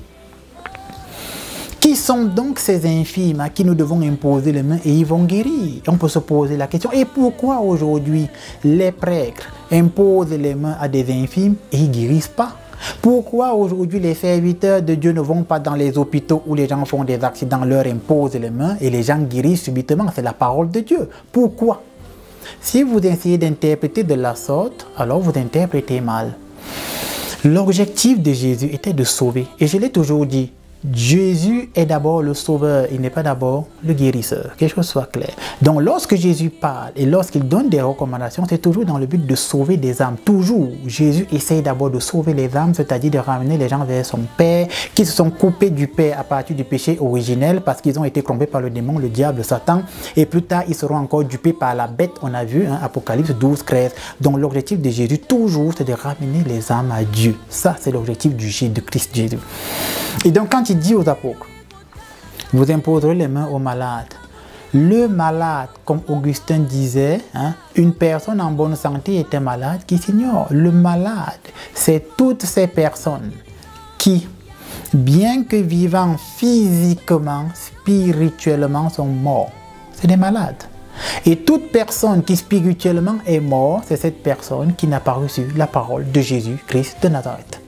Qui sont donc ces infirmes à qui nous devons imposer les mains et ils vont guérir? On peut se poser la question, et pourquoi aujourd'hui les prêtres imposent les mains à des infirmes et ils ne guérissent pas? Pourquoi aujourd'hui les serviteurs de Dieu ne vont pas dans les hôpitaux où les gens font des accidents, leur imposent les mains et les gens guérissent subitement? C'est la parole de Dieu. Pourquoi? Si vous essayez d'interpréter de la sorte, alors vous interprétez mal. L'objectif de Jésus était de sauver. Et je l'ai toujours dit, Jésus est d'abord le sauveur, il n'est pas d'abord le guérisseur. Que les choses soient claires. Donc lorsque Jésus parle et lorsqu'il donne des recommandations, c'est toujours dans le but de sauver des âmes. Toujours, Jésus essaye d'abord de sauver les âmes, c'est-à-dire de ramener les gens vers son Père, qui se sont coupés du Père à partir du péché originel parce qu'ils ont été trompés par le démon, le diable, Satan. Et plus tard, ils seront encore dupés par la bête, on a vu, Apocalypse 12, 13. Donc l'objectif de Jésus, toujours, c'est de ramener les âmes à Dieu. Ça, c'est l'objectif de Christ Jésus. Et donc quand il dit aux apôtres, vous imposerez les mains aux malades. Le malade, comme Augustin disait, une personne en bonne santé est un malade qui s'ignore. Le malade, c'est toutes ces personnes qui, bien que vivant physiquement, spirituellement, sont morts. C'est des malades. Et toute personne qui spirituellement est morte, c'est cette personne qui n'a pas reçu la parole de Jésus-Christ de Nazareth.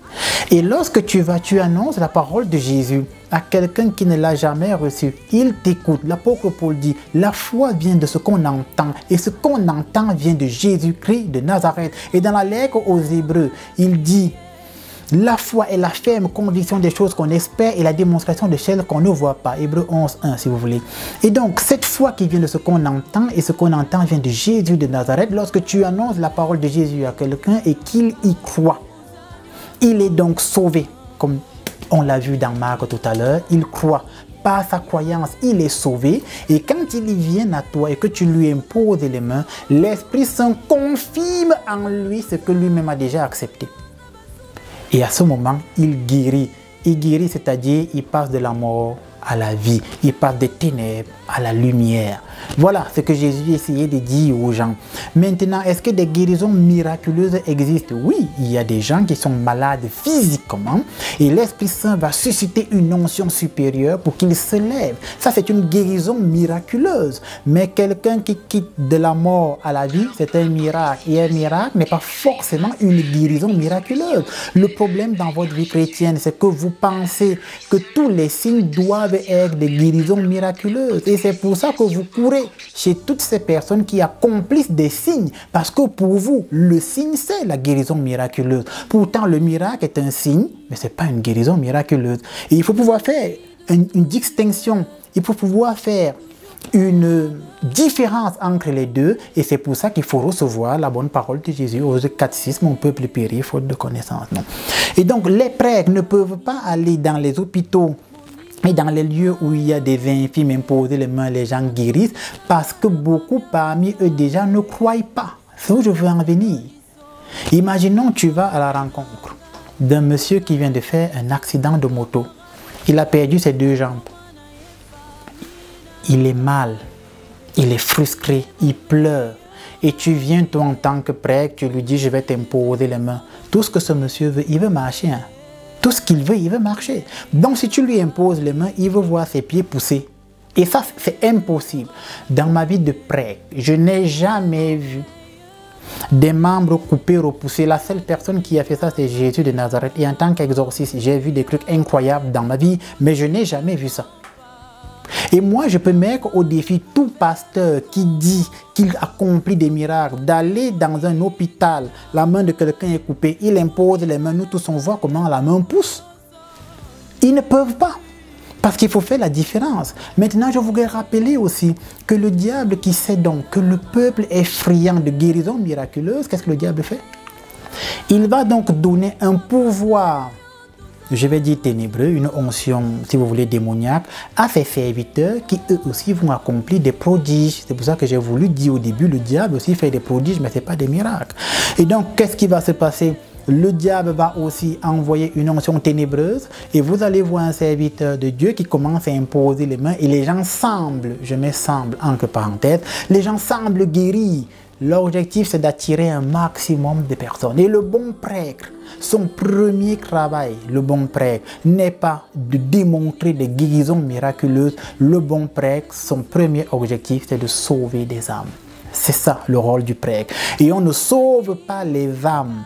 Et lorsque tu annonces la parole de Jésus à quelqu'un qui ne l'a jamais reçu, il t'écoute. L'apôtre Paul dit, la foi vient de ce qu'on entend. Et ce qu'on entend vient de Jésus-Christ de Nazareth. Et dans la lettre aux Hébreux, il dit, la foi est la ferme conviction des choses qu'on espère et la démonstration de celles qu'on ne voit pas. Hébreux 11, 1 si vous voulez. Et donc, cette foi qui vient de ce qu'on entend, et ce qu'on entend vient de Jésus de Nazareth, lorsque tu annonces la parole de Jésus à quelqu'un et qu'il y croit, il est donc sauvé, comme on l'a vu dans Marc tout à l'heure, il croit. Par sa croyance, il est sauvé. Et quand il vient à toi et que tu lui imposes les mains, l'Esprit Saint confirme en lui ce que lui-même a déjà accepté. Et à ce moment, il guérit. Il guérit, c'est-à-dire il passe de la mort à la vie. Il passe des ténèbres à la lumière. Voilà ce que Jésus essayait de dire aux gens. Maintenant, est-ce que des guérisons miraculeuses existent? Oui, il y a des gens qui sont malades physiquement et l'Esprit Saint va susciter une onction supérieure pour qu'ils se lèvent. Ça, c'est une guérison miraculeuse. Mais quelqu'un qui quitte de la mort à la vie, c'est un miracle. Et un miracle n'est pas forcément une guérison miraculeuse. Le problème dans votre vie chrétienne, c'est que vous pensez que tous les signes doivent être des guérisons miraculeuses. Et c'est pour ça que vous courez chez toutes ces personnes qui accomplissent des signes. Parce que pour vous, le signe, c'est la guérison miraculeuse. Pourtant, le miracle est un signe, mais ce n'est pas une guérison miraculeuse. Et il faut pouvoir faire une distinction. Il faut pouvoir faire une différence entre les deux. Et c'est pour ça qu'il faut recevoir la bonne parole de Jésus. Aux 4:6, mon peuple périt faute de connaissance. Non. Et donc, les prêtres ne peuvent pas aller dans les hôpitaux et dans les lieux où il y a des infirmes, imposer les mains, les gens guérissent, parce que beaucoup parmi eux déjà ne croient pas. C'est où je veux en venir. Imaginons que tu vas à la rencontre d'un monsieur qui vient de faire un accident de moto. Il a perdu ses 2 jambes. Il est mal, il est frustré, il pleure. Et tu viens toi en tant que prêtre, tu lui dis je vais t'imposer les mains. Tout ce que ce monsieur veut, il veut marcher. Tout ce qu'il veut, il veut marcher. Donc si tu lui imposes les mains, il veut voir ses pieds pousser. Et ça, c'est impossible. Dans ma vie de prêtre, je n'ai jamais vu des membres coupés, repoussés. La seule personne qui a fait ça, c'est Jésus de Nazareth. Et en tant qu'exorciste, j'ai vu des trucs incroyables dans ma vie, mais je n'ai jamais vu ça. Et moi, je peux mettre au défi tout pasteur qui dit qu'il accomplit des miracles, d'aller dans un hôpital, la main de quelqu'un est coupée, il impose les mains, nous tous on voit comment la main pousse. Ils ne peuvent pas, parce qu'il faut faire la différence. Maintenant, je voudrais rappeler aussi que le diable qui sait donc que le peuple est friand de guérison miraculeuse, qu'est-ce que le diable fait? Il va donc donner un pouvoir, je vais dire ténébreux, une onction, si vous voulez, démoniaque, à ses serviteurs qui eux aussi vont accomplir des prodiges. C'est pour ça que j'ai voulu dire au début, le diable aussi fait des prodiges, mais ce n'est pas des miracles. Et donc, qu'est-ce qui va se passer? Le diable va aussi envoyer une onction ténébreuse et vous allez voir un serviteur de Dieu qui commence à imposer les mains et les gens semblent, je mets semble entre parenthèses, les gens semblent guéris. L'objectif, c'est d'attirer un maximum de personnes. Et le bon prêtre, son premier travail, le bon prêtre, n'est pas de démontrer des guérisons miraculeuses. Le bon prêtre, son premier objectif, c'est de sauver des âmes. C'est ça le rôle du prêtre. Et on ne sauve pas les âmes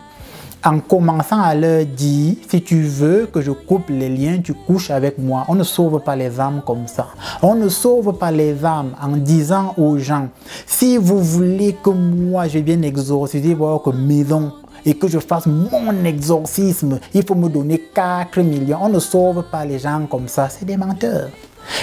en commençant à leur dire, si tu veux que je coupe les liens, tu couches avec moi. On ne sauve pas les âmes comme ça. On ne sauve pas les âmes en disant aux gens, si vous voulez que moi je vienne exorciser votre maison et que je fasse mon exorcisme, il faut me donner 4 millions. On ne sauve pas les gens comme ça, c'est des menteurs.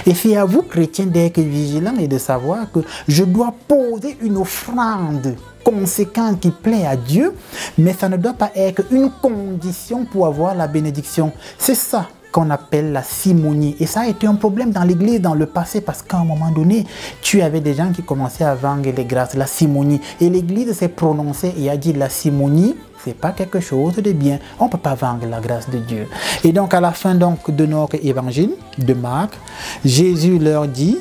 Et c'est à vous, chrétiens, d'être vigilants et de savoir que je dois poser une offrande conséquente qui plaît à Dieu, mais ça ne doit pas être une condition pour avoir la bénédiction. C'est ça qu'on appelle la simonie. Et ça a été un problème dans l'église dans le passé parce qu'à un moment donné, tu avais des gens qui commençaient à vendre les grâces, la simonie. Et l'église s'est prononcée et a dit la simonie, c'est pas quelque chose de bien. On ne peut pas vendre la grâce de Dieu. Et donc à la fin donc, de notre évangile de Marc, Jésus leur dit,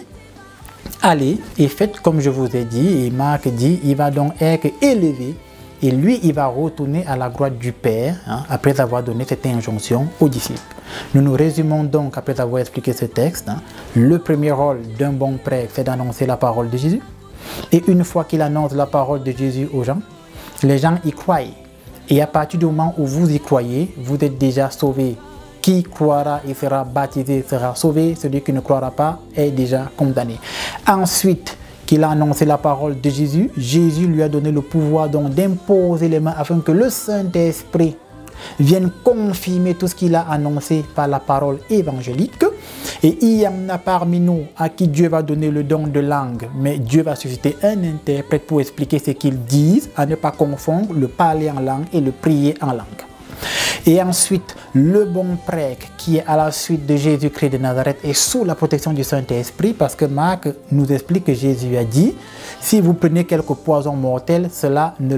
allez et faites comme je vous ai dit. Et Marc dit, il va donc être élevé. Et lui, il va retourner à la droite du Père, après avoir donné cette injonction aux disciples. Nous nous résumons donc, après avoir expliqué ce texte, le premier rôle d'un bon prêtre, c'est d'annoncer la parole de Jésus. Et une fois qu'il annonce la parole de Jésus aux gens, les gens y croient. Et à partir du moment où vous y croyez, vous êtes déjà sauvés. Qui croira et sera baptisé sera sauvé. Celui qui ne croira pas est déjà condamné. Ensuite, qu'il a annoncé la parole de Jésus, Jésus lui a donné le pouvoir donc d'imposer les mains afin que le Saint-Esprit vienne confirmer tout ce qu'il a annoncé par la parole évangélique. Et il y en a parmi nous à qui Dieu va donner le don de langue, mais Dieu va susciter un interprète pour expliquer ce qu'ils disent, à ne pas confondre le parler en langue et le prier en langue. Et ensuite, le bon prêtre qui est à la suite de Jésus-Christ de Nazareth est sous la protection du Saint-Esprit parce que Marc nous explique que Jésus a dit, si vous prenez quelques poisons mortels, cela ne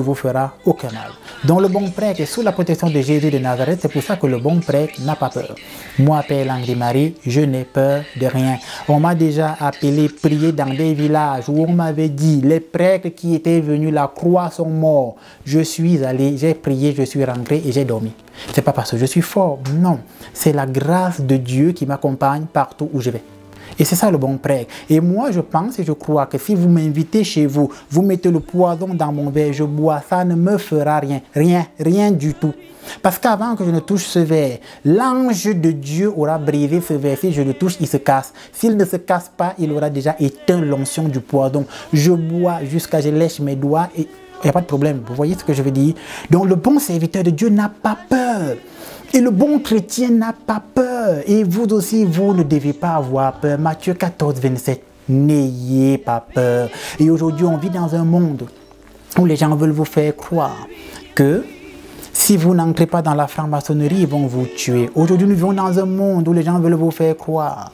vous fera aucun mal. Donc le bon prêtre est sous la protection de Jésus de Nazareth, c'est pour ça que le bon prêtre n'a pas peur. Moi, Père Landry-Marie, je n'ai peur de rien. On m'a déjà appelé prier dans des villages où on m'avait dit, les prêtres qui étaient venus, la croix sont morts. Je suis allé, j'ai prié, je suis rentré et j'ai dormi. C'est pas parce que je suis fort, non. C'est la grâce de Dieu qui m'accompagne partout où je vais. Et c'est ça le bon prêtre. Et moi, je pense et je crois que si vous m'invitez chez vous, vous mettez le poison dans mon verre, je bois, ça ne me fera rien. Rien du tout. Parce qu'avant que je ne touche ce verre, l'ange de Dieu aura brisé ce verre. Si je le touche, il se casse. S'il ne se casse pas, il aura déjà éteint l'onction du poison. Je bois jusqu'à ce que je lèche mes doigts et il n'y a pas de problème. Vous voyez ce que je veux dire? Donc le bon serviteur de Dieu n'a pas peur. Et le bon chrétien n'a pas peur. Et vous aussi, vous ne devez pas avoir peur. Matthieu 14, 27. N'ayez pas peur. Et aujourd'hui, on vit dans un monde où les gens veulent vous faire croire que si vous n'entrez pas dans la franc-maçonnerie, ils vont vous tuer. Aujourd'hui, nous vivons dans un monde où les gens veulent vous faire croire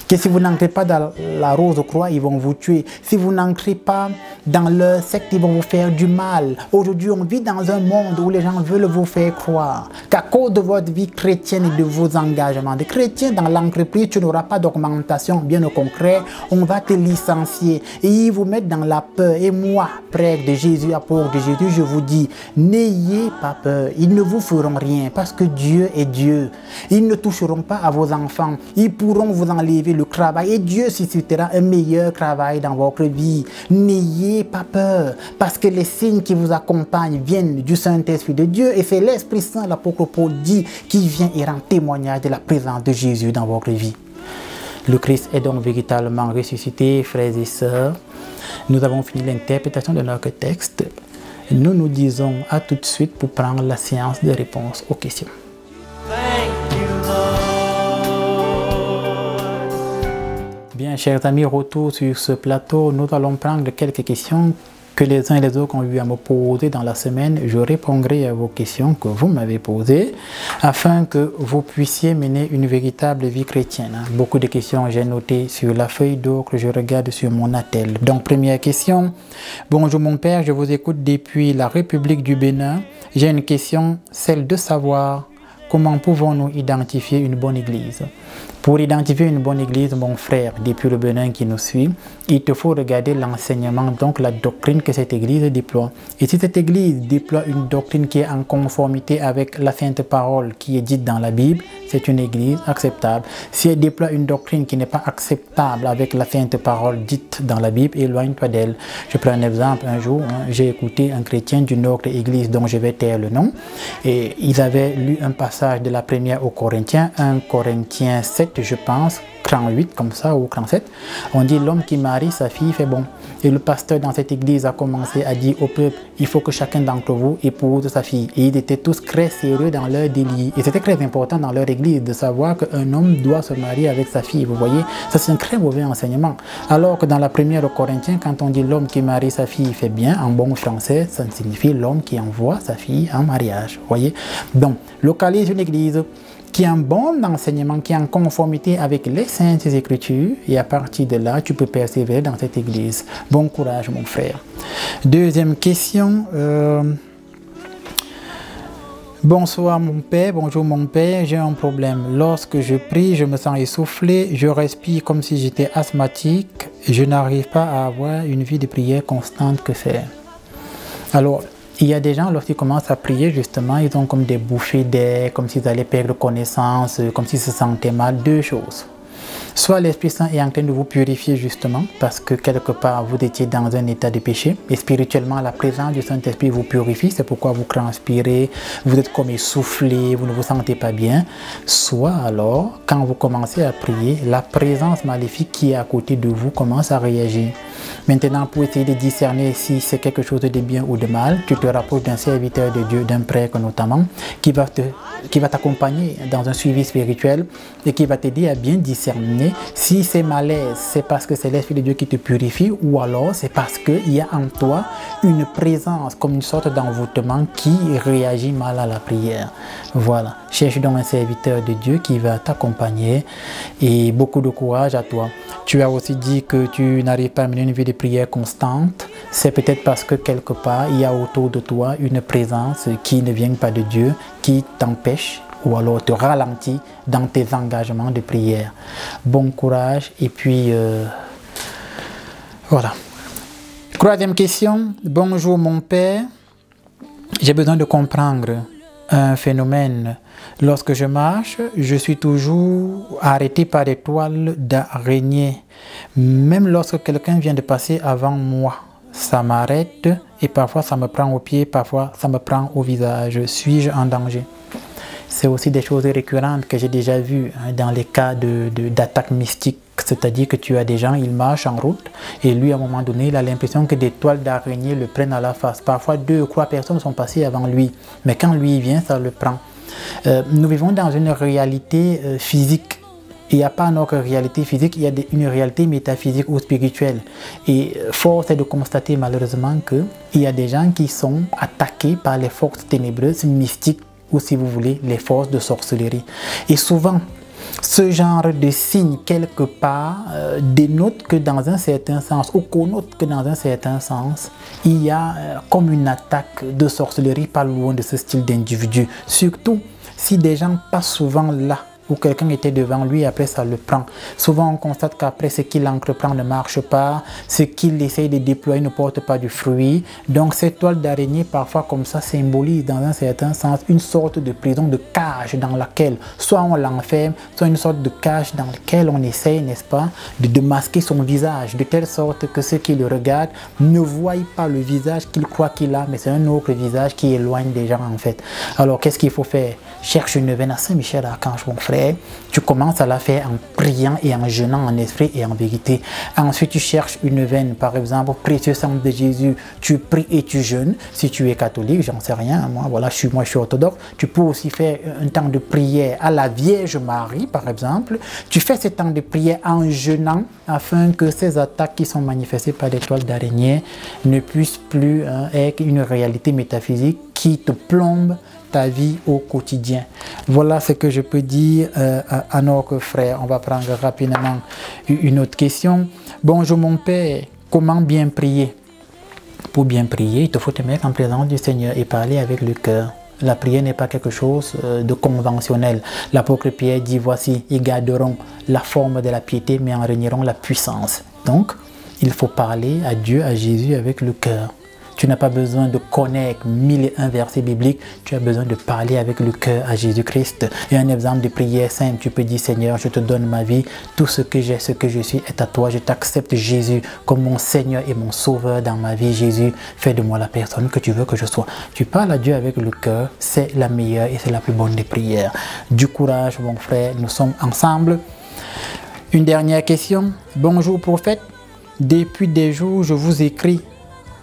que si vous n'entrez pas dans la Rose-Croix, ils vont vous tuer. Si vous n'entrez pas dans leur secte, ils vont vous faire du mal. Aujourd'hui, on vit dans un monde où les gens veulent vous faire croire qu'à cause de votre vie chrétienne et de vos engagements de chrétien dans l'entreprise, tu n'auras pas d'augmentation. Bien au contraire, on va te licencier et ils vous mettent dans la peur. Et moi, prêtre de Jésus, apôtre de Jésus, je vous dis, n'ayez pas peur. Ils ne vous feront rien parce que Dieu est Dieu. Ils ne toucheront pas à vos enfants. Ils pourront vous enlever le travail et Dieu suscitera un meilleur travail dans votre vie. N'ayez pas peur parce que les signes qui vous accompagnent viennent du Saint-Esprit de Dieu et c'est l'Esprit Saint, l'apôtre Paul dit, qui vient et rend témoignage de la présence de Jésus dans votre vie. Le Christ est donc véritablement ressuscité, frères et sœurs. Nous avons fini l'interprétation de notre texte. Nous nous disons à tout de suite pour prendre la séance de réponse aux questions. Bien, chers amis, retour sur ce plateau. Nous allons prendre quelques questions que les uns et les autres ont eu à me poser dans la semaine, je répondrai à vos questions que vous m'avez posées afin que vous puissiez mener une véritable vie chrétienne. Beaucoup de questions j'ai notées sur la feuille d'eau que je regarde sur mon attel. Donc, première question. Bonjour mon père, je vous écoute depuis la République du Bénin. J'ai une question, celle de savoir comment pouvons-nous identifier une bonne église? Pour identifier une bonne église, mon frère, depuis le Bénin qui nous suit, il te faut regarder l'enseignement, donc la doctrine que cette église déploie. Et si cette église déploie une doctrine qui est en conformité avec la sainte parole qui est dite dans la Bible, c'est une église acceptable. Si elle déploie une doctrine qui n'est pas acceptable avec la sainte parole dite dans la Bible, éloigne-toi d'elle. Je prends un exemple. Un jour, j'ai écouté un chrétien d'une autre église dont je vais taire le nom. Et ils avaient lu un passage de la première aux Corinthiens, 1 Corinthiens 7, je pense, cran 8 comme ça, ou cran 7. On dit l'homme qui marie sa fille fait bon. Et le pasteur dans cette église a commencé à dire au peuple, il faut que chacun d'entre vous épouse sa fille. Et ils étaient tous très sérieux dans leur délit. Et c'était très important dans leur église de savoir qu'un homme doit se marier avec sa fille. Vous voyez, ça c'est un très mauvais enseignement. Alors que dans la première aux Corinthiens, quand on dit l'homme qui marie sa fille fait bien, en bon français, ça signifie l'homme qui envoie sa fille en mariage. Vous voyez, donc localise une église qui a un bon enseignement, qui est en conformité avec les Saintes Écritures, et à partir de là, tu peux persévérer dans cette église. Bon courage, mon frère. Deuxième question. Bonsoir, mon père. Bonjour, mon père. J'ai un problème. Lorsque je prie, je me sens essoufflé. Je respire comme si j'étais asthmatique. Je n'arrive pas à avoir une vie de prière constante. Que faire? Alors, il y a des gens, lorsqu'ils commencent à prier, justement, ils ont comme des bouffées d'air, comme s'ils allaient perdre connaissance, comme s'ils se sentaient mal. Deux choses. Soit l'Esprit Saint est en train de vous purifier, justement, parce que quelque part, vous étiez dans un état de péché. Et spirituellement, la présence du Saint-Esprit vous purifie. C'est pourquoi vous transpirez, vous êtes comme essoufflé, vous ne vous sentez pas bien. Soit alors, quand vous commencez à prier, la présence maléfique qui est à côté de vous commence à réagir. Maintenant, pour essayer de discerner si c'est quelque chose de bien ou de mal, tu te rapproches d'un serviteur de Dieu, d'un prêtre notamment, qui va t'accompagner dans un suivi spirituel et qui va t'aider à bien discerner si c'est malaise, c'est parce que c'est l'Esprit de Dieu qui te purifie, ou alors c'est parce qu'il y a en toi une présence, comme une sorte d'envoûtement qui réagit mal à la prière. Voilà, cherche donc un serviteur de Dieu qui va t'accompagner, et beaucoup de courage à toi. Tu as aussi dit que tu n'arrives pas à mener une vie de prière constante. C'est peut-être parce que quelque part, il y a autour de toi une présence qui ne vient pas de Dieu, qui t'empêche ou alors te ralentit dans tes engagements de prière. Bon courage, et puis voilà. Troisième question. Bonjour mon père. J'ai besoin de comprendre un phénomène. Lorsque je marche, je suis toujours arrêté par des toiles d'araignée. Même lorsque quelqu'un vient de passer avant moi, ça m'arrête, et parfois ça me prend au pied, parfois ça me prend au visage. Suis-je en danger? C'est aussi des choses récurrentes que j'ai déjà vues dans les cas d'attaques mystiques. C'est-à-dire que tu as des gens, ils marchent en route et lui, à un moment donné, il a l'impression que des toiles d'araignée le prennent à la face. Parfois, 2 ou 3 personnes sont passées avant lui, mais quand lui il vient, ça le prend. Nous vivons dans une réalité physique. Il n'y a pas notre réalité physique, il y a une réalité métaphysique ou spirituelle. Et force est de constater malheureusement qu'il y a des gens qui sont attaqués par les forces ténébreuses, mystiques, ou si vous voulez, les forces de sorcellerie. Et souvent, ce genre de signe, quelque part, dénote que dans un certain sens, ou connote que dans un certain sens, il y a comme une attaque de sorcellerie pas loin de ce style d'individu. Surtout si des gens passent souvent là, où quelqu'un était devant lui, après ça le prend. Souvent on constate qu'après ce qu'il entreprend ne marche pas, ce qu'il essaye de déployer ne porte pas du fruit. Donc cette toile d'araignée parfois comme ça symbolise dans un certain sens une sorte de prison, de cage dans laquelle soit on l'enferme, soit une sorte de cage dans laquelle on essaye, n'est-ce pas, de masquer son visage, de telle sorte que ceux qui le regardent ne voient pas le visage qu'il croit qu'il a, mais c'est un autre visage qui éloigne des gens en fait. Alors qu'est-ce qu'il faut faire? Cherche une veine à Saint-Michel-Archange, mon frère. frère, tu commences à la faire en priant et en jeûnant en esprit et en vérité. Ensuite, tu cherches une veine, par exemple, précieux sang de Jésus, tu pries et tu jeûnes. Si tu es catholique, j'en sais rien, moi je suis orthodoxe. Tu peux aussi faire un temps de prière à la Vierge Marie, par exemple. Tu fais ce temps de prière en jeûnant afin que ces attaques qui sont manifestées par des toiles d'araignée ne puissent plus être une réalité métaphysique qui te plombe ta vie au quotidien. Voilà ce que je peux dire à notre frère. On va prendre rapidement une autre question. Bonjour mon père, comment bien prier? Pour bien prier, il te faut te mettre en présence du Seigneur et parler avec le cœur. La prière n'est pas quelque chose de conventionnel. L'apôtre Pierre dit, voici, ils garderont la forme de la piété, mais en régneront la puissance. Donc, il faut parler à Dieu, à Jésus avec le cœur. Tu n'as pas besoin de connaître 1001 versets bibliques, tu as besoin de parler avec le cœur à Jésus-Christ. Et un exemple de prière simple, tu peux dire, Seigneur, je te donne ma vie, tout ce que j'ai, ce que je suis est à toi, je t'accepte Jésus comme mon Seigneur et mon Sauveur dans ma vie. Jésus, fais de moi la personne que tu veux que je sois. Tu parles à Dieu avec le cœur, c'est la meilleure et c'est la plus bonne des prières. Du courage, mon frère, nous sommes ensemble. Une dernière question. Bonjour prophète, depuis des jours je vous écris.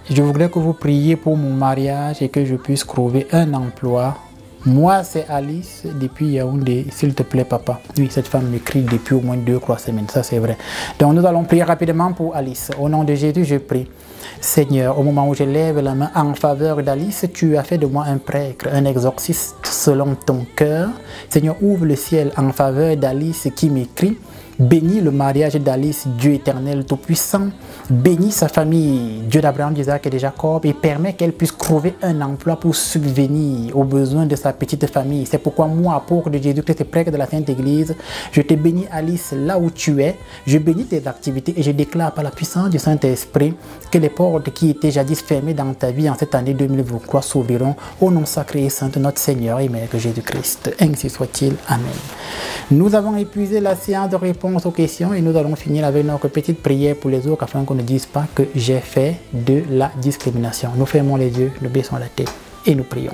Je voudrais que vous priez pour mon mariage et que je puisse trouver un emploi. Moi, c'est Alice depuis Yaoundé. S'il te plaît, papa. Oui, cette femme m'écrit depuis au moins 2-3 semaines. Ça, c'est vrai. Donc, nous allons prier rapidement pour Alice. Au nom de Jésus, je prie. Seigneur, au moment où je lève la main en faveur d'Alice, tu as fait de moi un prêtre, un exorciste selon ton cœur. Seigneur, ouvre le ciel en faveur d'Alice qui m'écrit. Bénis le mariage d'Alice, Dieu éternel tout-puissant. Bénis sa famille, Dieu d'Abraham, d'Isaac et de Jacob, et permet qu'elle puisse trouver un emploi pour subvenir aux besoins de sa petite famille. C'est pourquoi moi, apôtre de Jésus-Christ et prêtre de la Sainte Église, je te bénis Alice là où tu es. Je bénis tes activités et je déclare par la puissance du Saint-Esprit que les portes qui étaient jadis fermées dans ta vie en cette année 2023 s'ouvriront au nom sacré et saint de notre Seigneur et Maître Jésus-Christ. Ainsi soit-il. Amen. Nous avons épuisé la séance de réponse aux questions et nous allons finir avec notre petite prière pour les autres afin qu'on ne dise pas que j'ai fait de la discrimination. Nous fermons les yeux, nous baissons la tête et nous prions.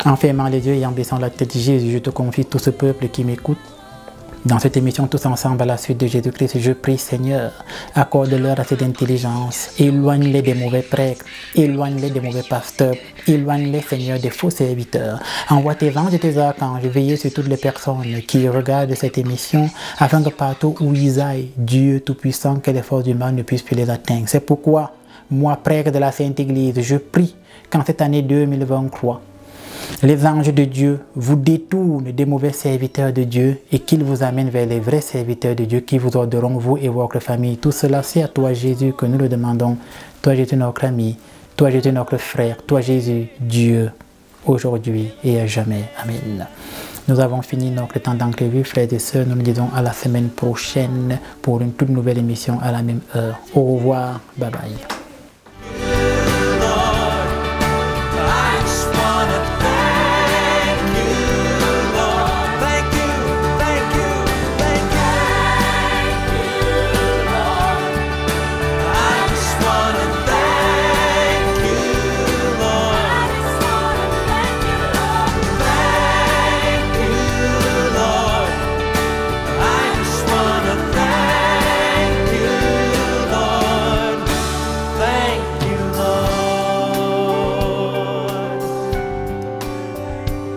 En fermant les yeux et en baissant la tête, Jésus, je te confie tout ce peuple qui m'écoute. Dans cette émission, tous ensemble, à la suite de Jésus-Christ, je prie, Seigneur, accorde-leur assez d'intelligence, éloigne-les des mauvais prêtres, éloigne-les des mauvais pasteurs, éloigne-les, Seigneur, des faux serviteurs. Envoie tes anges et tes archanges, veillez sur toutes les personnes qui regardent cette émission, afin que partout où ils aillent, Dieu Tout-Puissant, que les forces du mal ne puissent plus les atteindre. C'est pourquoi, moi, prêtre de la Sainte Église, je prie qu'en cette année 2023, les anges de Dieu vous détournent des mauvais serviteurs de Dieu et qu'ils vous amènent vers les vrais serviteurs de Dieu qui vous aideront, vous et votre famille. Tout cela, c'est à toi, Jésus, que nous le demandons. Toi, Jésus, notre ami. Toi, Jésus, notre frère. Toi, Jésus, Dieu, aujourd'hui et à jamais. Amen. Nous avons fini notre temps d'entrevue, frères et sœurs. Nous nous disons à la semaine prochaine pour une toute nouvelle émission à la même heure. Au revoir. Bye bye.